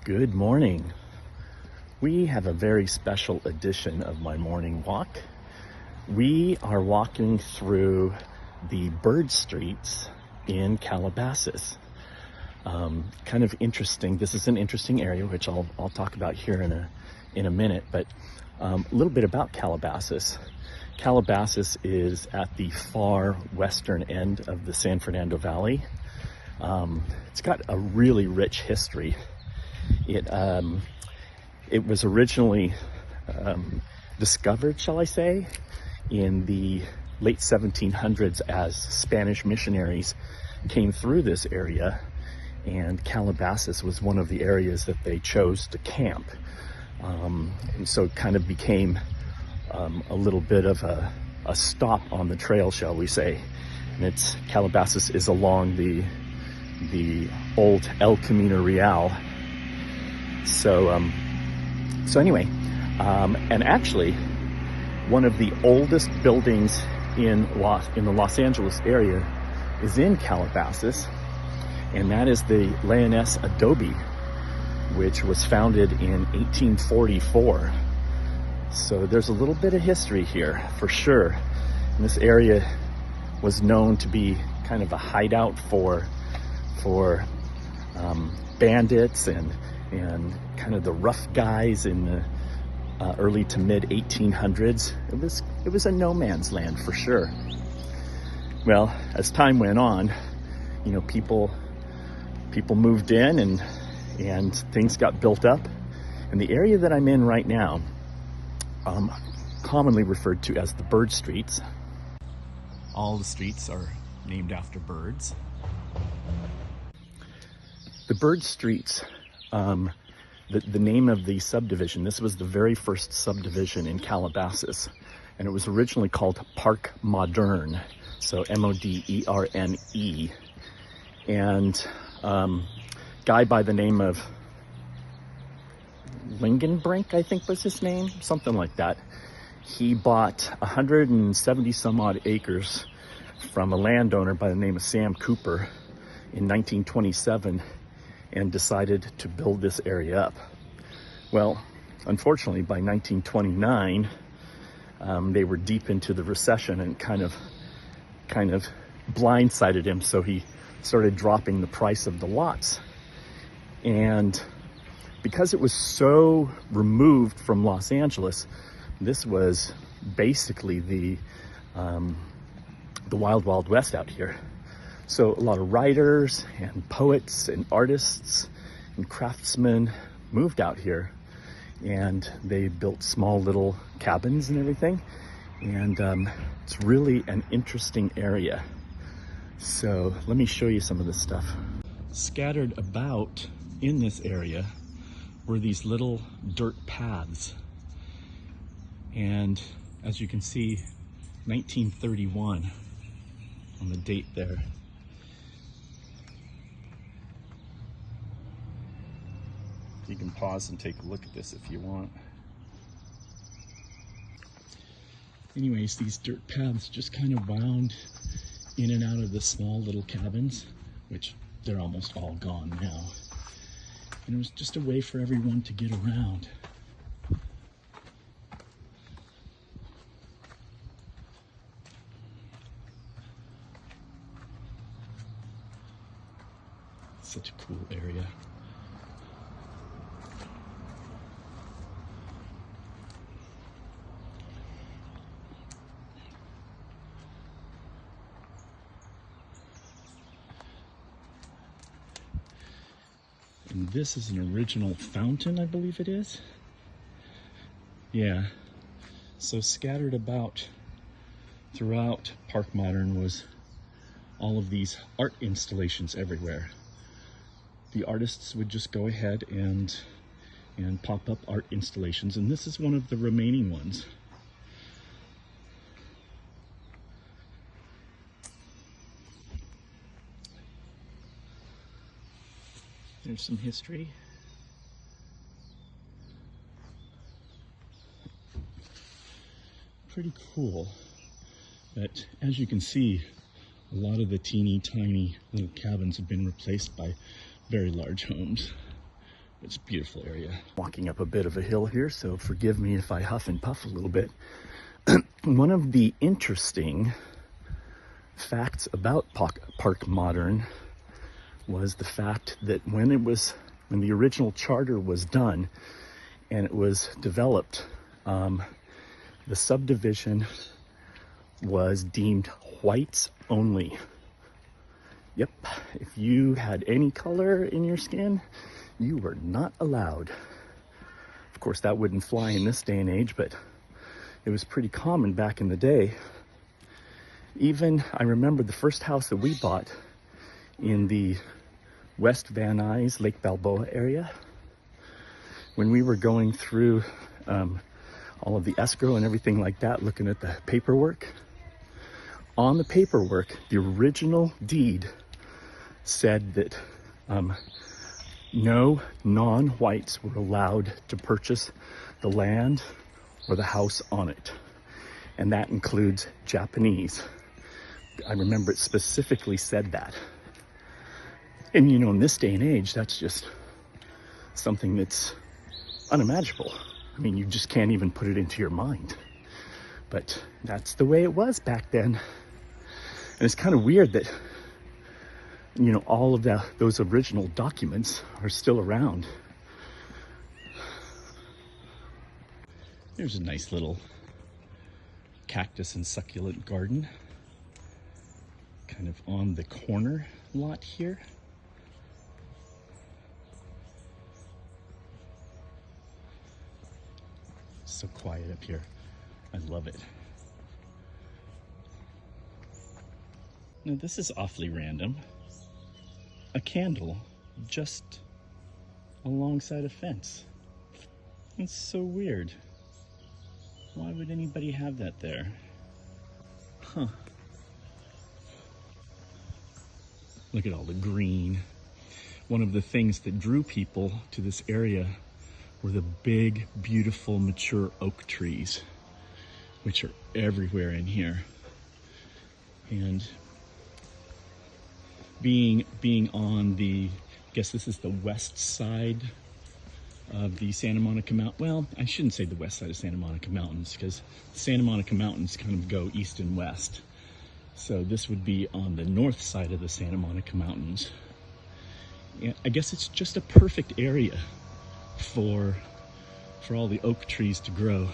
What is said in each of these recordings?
Good morning. We have a very special edition of my morning walk. We are walking through the bird streets in Calabasas. Kind of interesting. This is an interesting area, which I'll talk about here in a minute, but a little bit about Calabasas. Calabasas is at the far western end of the San Fernando Valley. It's got a really rich history. It was originally discovered, shall I say, in the late 1700s as Spanish missionaries came through this area, and Calabasas was one of the areas that they chose to camp. And so it kind of became a little bit of a stop on the trail, shall we say. And Calabasas is along the old El Camino Real. So anyway, and actually, one of the oldest buildings in the Los Angeles area is in Calabasas, and that is the Leoness Adobe, which was founded in 1844. So there's a little bit of history here for sure. And this area was known to be kind of a hideout for bandits and kind of the rough guys in the early to mid 1800s. It was a no man's land for sure. Well, as time went on, people moved in and things got built up. And the area that I'm in right now, commonly referred to as the bird streets. All the streets are named after birds. The bird streets, the name of the subdivision, this was the very first subdivision in Calabasas, and it was originally called Park Moderne, so M-O-D-E-R-N-E. And guy by the name of Lingenbrink, I think was his name, something like that. He bought 170 some odd acres from a landowner by the name of Sam Cooper in 1927 and decided to build this area up. Well, unfortunately, by 1929, they were deep into the recession and kind of blindsided him, so he started dropping the price of the lots. And because it was so removed from Los Angeles, this was basically the wild, wild west out here. So a lot of writers and poets and artists and craftsmen moved out here, and they built small little cabins and everything. And it's really an interesting area. So let me show you some of this stuff. Scattered about in this area were these little dirt paths. And as you can see, 1931 on the date there. You can pause and take a look at this if you want. Anyways, these dirt paths just kind of wound in and out of the small little cabins, which they're almost all gone now. And it was just a way for everyone to get around. Such a cool area. And this is an original fountain, I believe it is. Yeah. So scattered about throughout Park Moderne was all of these art installations everywhere. The artists would just go ahead and pop up art installations, and this is one of the remaining ones. There's some history. Pretty cool. But as you can see, a lot of the teeny tiny little cabins have been replaced by very large homes. It's a beautiful area. Walking up a bit of a hill here, so forgive me if I huff and puff a little bit. One of the interesting facts about Park Moderne was the fact that when the original charter was done and it was developed, the subdivision was deemed whites only. Yep, if you had any color in your skin, you were not allowed. Of course, that wouldn't fly in this day and age, but it was pretty common back in the day. Even, I remember the first house that we bought in the West Van Nuys, Lake Balboa area, when we were going through all of the escrow and everything like that, looking at the paperwork. On the paperwork, the original deed said that no non-whites were allowed to purchase the land or the house on it. And that includes Japanese. I remember it specifically said that. And you know, in this day and age, that's just something that's unimaginable. I mean, you just can't even put it into your mind. But that's the way it was back then. And it's kind of weird that, you know, all of those original documents are still around. There's a nice little cactus and succulent garden, kind of on the corner lot here. So quiet up here. I love it. Now this is awfully random. A candle just alongside a fence. It's so weird. Why would anybody have that there? Huh. Look at all the green. One of the things that drew people to this area were the big, beautiful, mature oak trees, which are everywhere in here. And being on the, I guess this is the west side of the Santa Monica Mountain. Well, I shouldn't say the west side of Santa Monica Mountains, because the Santa Monica Mountains kind of go east and west. So this would be on the north side of the Santa Monica Mountains. And I guess it's just a perfect area for all the oak trees to grow.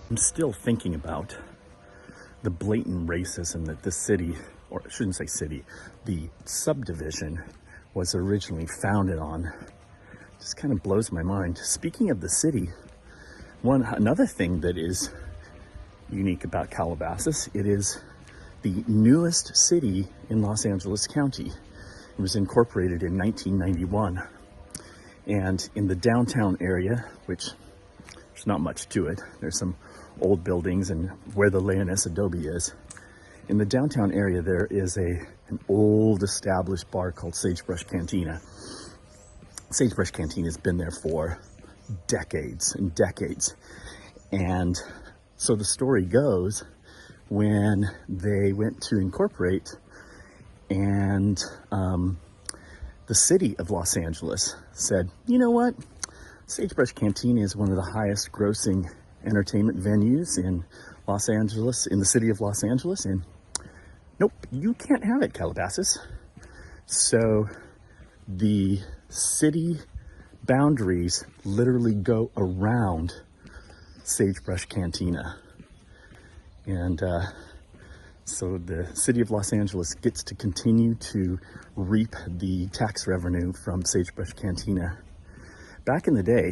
I'm still thinking about the blatant racism that this city, or I shouldn't say city, the subdivision was originally founded on. Just kind of blows my mind. Speaking of the city, another thing that is unique about Calabasas, it is the newest city in Los Angeles County. It was incorporated in 1991. And in the downtown area, which there's not much to it, there's some old buildings and where the Leoness Adobe is. In the downtown area, there is an old established bar called Sagebrush Cantina. Sagebrush Cantina has been there for decades and decades. And so the story goes, when they went to incorporate, and the city of Los Angeles said, you know what? Sagebrush Cantina is one of the highest grossing entertainment venues in Los Angeles, in the city of Los Angeles, and nope, you can't have it, Calabasas. So the city boundaries literally go around Sagebrush Cantina. And so the city of Los Angeles gets to continue to reap the tax revenue from Sagebrush Cantina. Back in the day,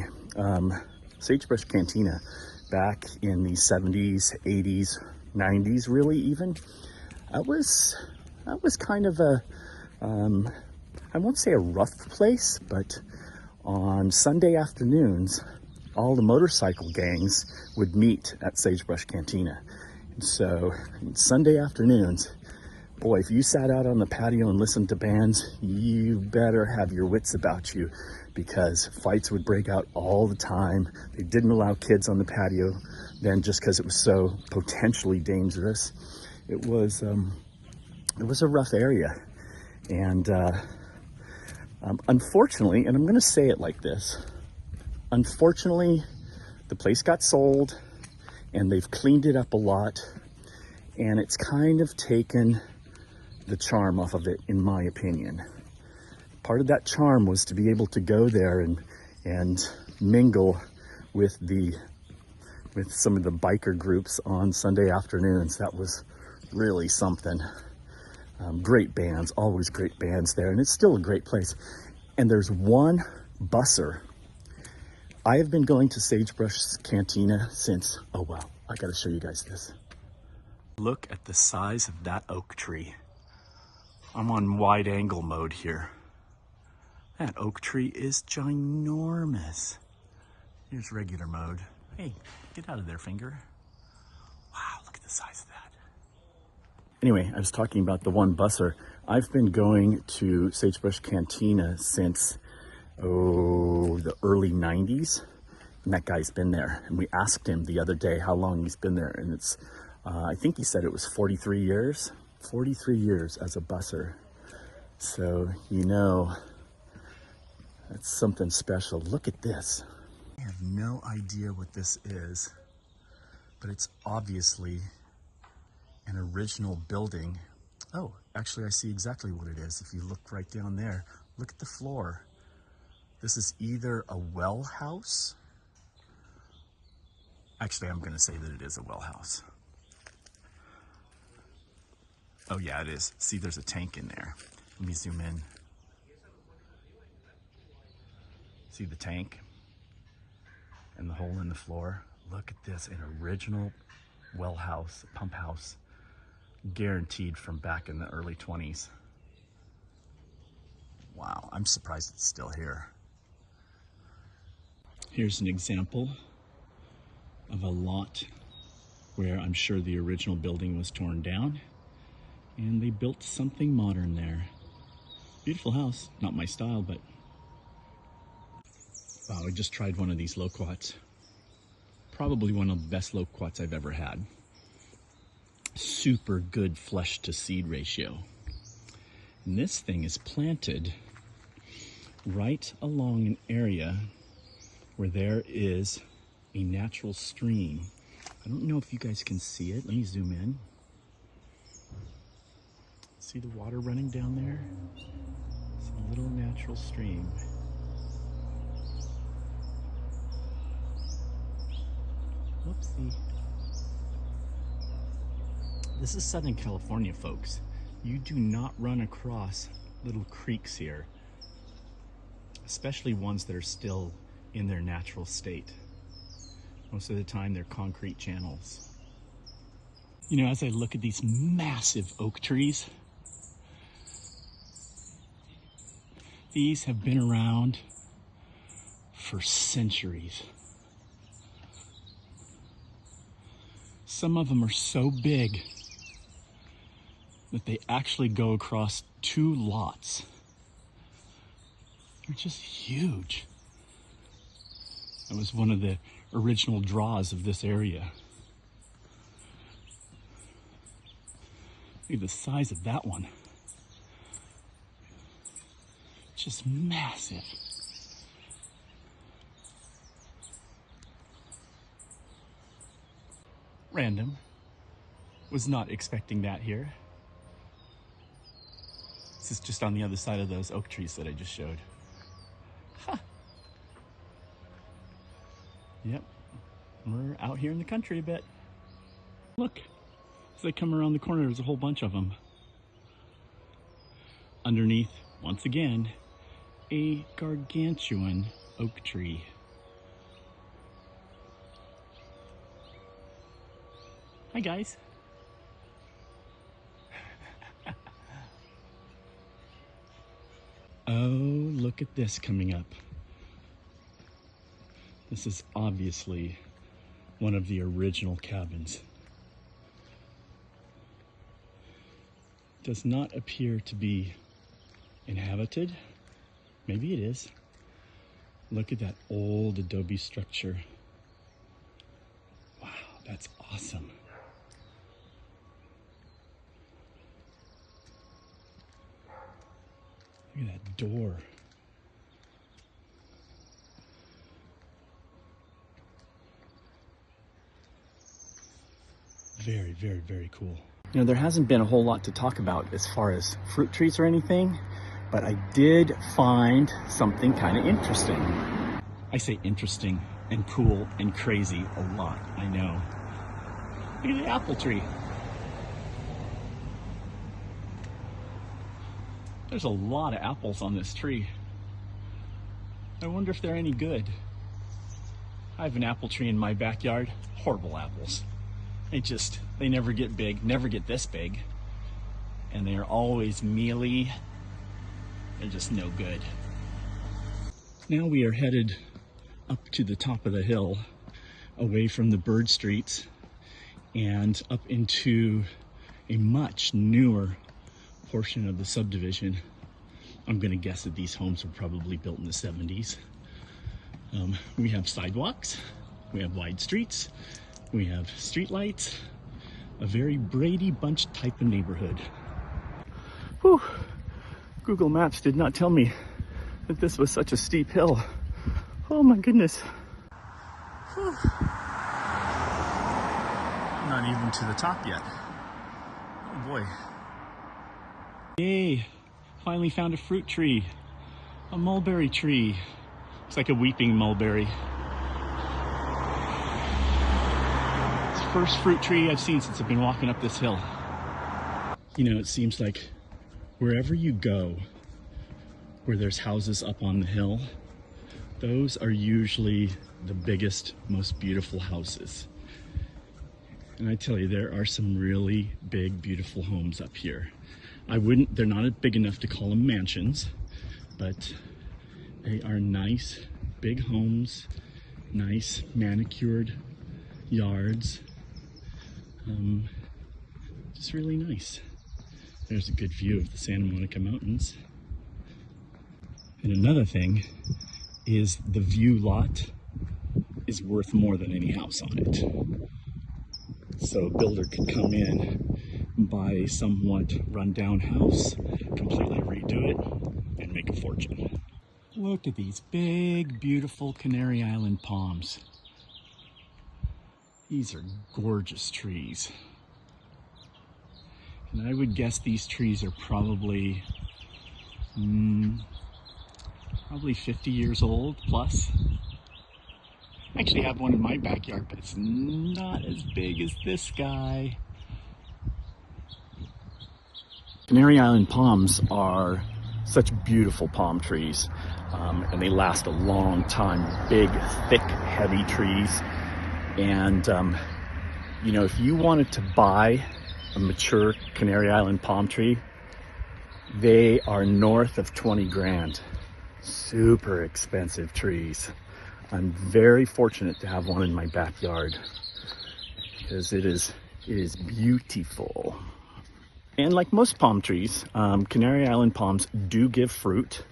Sagebrush Cantina, back in the 70s, 80s, 90s, really even, that was kind of a, I won't say a rough place, but on Sunday afternoons, all the motorcycle gangs would meet at Sagebrush Cantina. And so Sunday afternoons, boy, if you sat out on the patio and listened to bands, you better have your wits about you, because fights would break out all the time. They didn't allow kids on the patio then, just because it was so potentially dangerous. It was a rough area. And unfortunately, and I'm going to say it like this, Unfortunately, the place got sold and they've cleaned it up a lot, and it's kind of taken the charm off of it, in my opinion. Part of that charm was to be able to go there and mingle with some of the biker groups on Sunday afternoons. That was really something. Great bands, always great bands there, and it's still a great place. And there's one busser. I have been going to Sagebrush Cantina since, oh wow, I gotta show you guys this. Look at the size of that oak tree. I'm on wide angle mode here. That oak tree is ginormous. Here's regular mode. Hey, get out of there, finger. Wow, look at the size of that. Anyway, I was talking about the one busser. I've been going to Sagebrush Cantina since, the early 90s. And that guy's been there. And we asked him the other day how long he's been there. And it's, I think he said it was 43 years. 43 years as a busser. So, you know, that's something special. Look at this. I have no idea what this is, but it's obviously an original building. Oh, actually I see exactly what it is. If you look right down there, look at the floor. This is either a well house. Actually, I'm gonna say that it is a well house. Oh yeah, it is. See, there's a tank in there. Let me zoom in. See the tank and the hole in the floor? Look at this, an original well house, pump house, guaranteed from back in the early 20s. Wow, I'm surprised it's still here. Here's an example of a lot where I'm sure the original building was torn down and they built something modern there. Beautiful house, not my style, but wow, I just tried one of these loquats. Probably one of the best loquats I've ever had. Super good flesh to seed ratio. And this thing is planted right along an area where there is a natural stream. I don't know if you guys can see it. Let me zoom in. See the water running down there? It's a little natural stream. Whoopsie. This is Southern California, folks. You do not run across little creeks here, especially ones that are still in their natural state. Most of the time they're concrete channels. You know, as I look at these massive oak trees, these have been around for centuries. Some of them are so big that they actually go across 2 lots. They're just huge. That was one of the original draws of this area. Look at the size of that one. Just massive. Random. Was not expecting that here. This is just on the other side of those oak trees that I just showed. Huh. Yep, we're out here in the country a bit. Look, as I come around the corner, there's a whole bunch of them. Underneath, once again, a gargantuan oak tree. Hi guys. Oh, look at this coming up. This is obviously one of the original cabins. Does not appear to be inhabited. Maybe it is. Look at that old adobe structure. Wow, that's awesome. Look at that door. Very, very, very cool. You know, there hasn't been a whole lot to talk about as far as fruit trees or anything, but I did find something kind of interesting. I say interesting and cool and crazy a lot, I know. Look at the apple tree. There's a lot of apples on this tree. I wonder if they're any good. I have an apple tree in my backyard. Horrible apples. They never get big, never get this big. And they're always mealy. They're just no good. Now we are headed up to the top of the hill, away from the bird streets, and up into a much newer portion of the subdivision. I'm gonna guess that these homes were probably built in the 70s. We have sidewalks, we have wide streets, we have street lights, a very Brady Bunch type of neighborhood. Whew. Google Maps did not tell me that this was such a steep hill. Oh my goodness. Whew. Not even to the top yet. Oh boy. Yay, finally found a fruit tree. A mulberry tree. Looks like a weeping mulberry. It's the first fruit tree I've seen since I've been walking up this hill. You know, it seems like wherever you go, where there's houses up on the hill, those are usually the biggest, most beautiful houses. And I tell you, there are some really big, beautiful homes up here. They're not big enough to call them mansions, but they are nice, big homes, nice manicured yards. Just really nice. There's a good view of the Santa Monica Mountains. And another thing is the view lot is worth more than any house on it. So a builder could come in, buy a somewhat rundown house, completely redo it, and make a fortune. Look at these big, beautiful Canary Island palms. These are gorgeous trees. And I would guess these trees are probably 50 years old plus. I actually have one in my backyard, but it's not as big as this guy. Canary Island palms are such beautiful palm trees, and they last a long time. Big, thick, heavy trees. And, you know, if you wanted to buy a mature Canary Island palm tree, they are north of 20 grand. Super expensive trees. I'm very fortunate to have one in my backyard because it is beautiful. And like most palm trees, Canary Island palms do give fruit.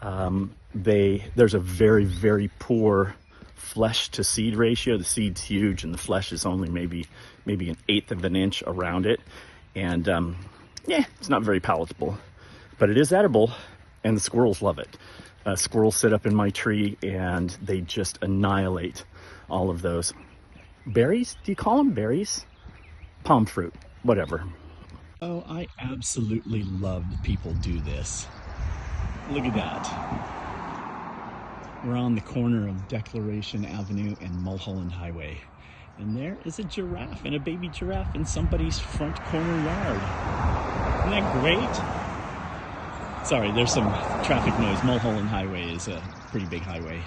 There's a very, very poor flesh to seed ratio. The seed's huge and the flesh is only maybe 1/8 of an inch around it. And yeah, it's not very palatable, but it is edible and the squirrels love it. Squirrels sit up in my tree and they just annihilate all of those berries. Do you call them berries? Palm fruit, whatever. Oh, I absolutely love that people do this. Look at that. We're on the corner of Declaration Avenue and Mulholland Highway. And there is a giraffe and a baby giraffe in somebody's front corner yard. Isn't that great? Sorry, there's some traffic noise. Mulholland Highway is a pretty big highway.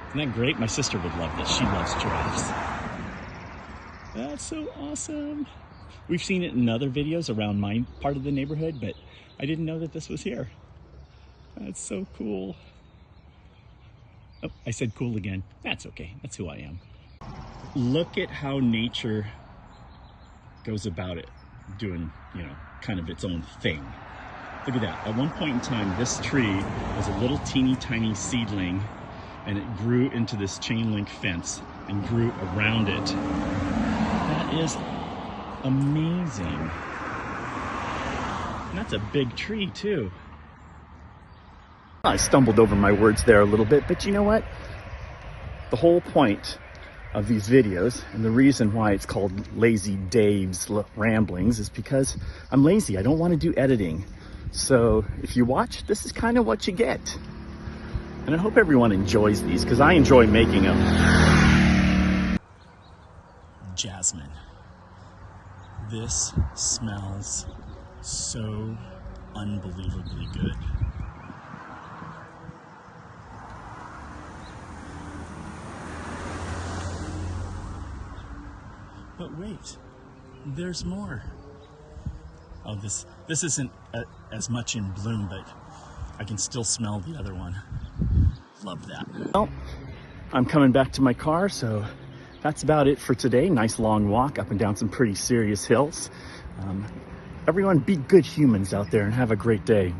Isn't that great? My sister would love this. She loves giraffes. That's so awesome. We've seen it in other videos around my part of the neighborhood, but I didn't know that this was here. That's so cool. Oh, I said cool again. That's okay. That's who I am. Look at how nature goes about it, doing, you know, kind of its own thing. Look at that. At one point in time, this tree was a little teeny tiny seedling and it grew into this chain link fence and grew around it. That is amazing. And that's a big tree too. I stumbled over my words there a little bit, but you know what? The whole point of these videos. And the reason why it's called Lazy Dave's Ramblings is because I'm lazy. I don't want to do editing. So if you watch, this is kind of what you get. And I hope everyone enjoys these because I enjoy making them. Jasmine. This smells so unbelievably good. But wait, there's more. Oh, this isn't as much in bloom, but I can still smell the other one. Love that. Well, I'm coming back to my car, so that's about it for today. Nice long walk up and down some pretty serious hills. Everyone be good humans out there and have a great day.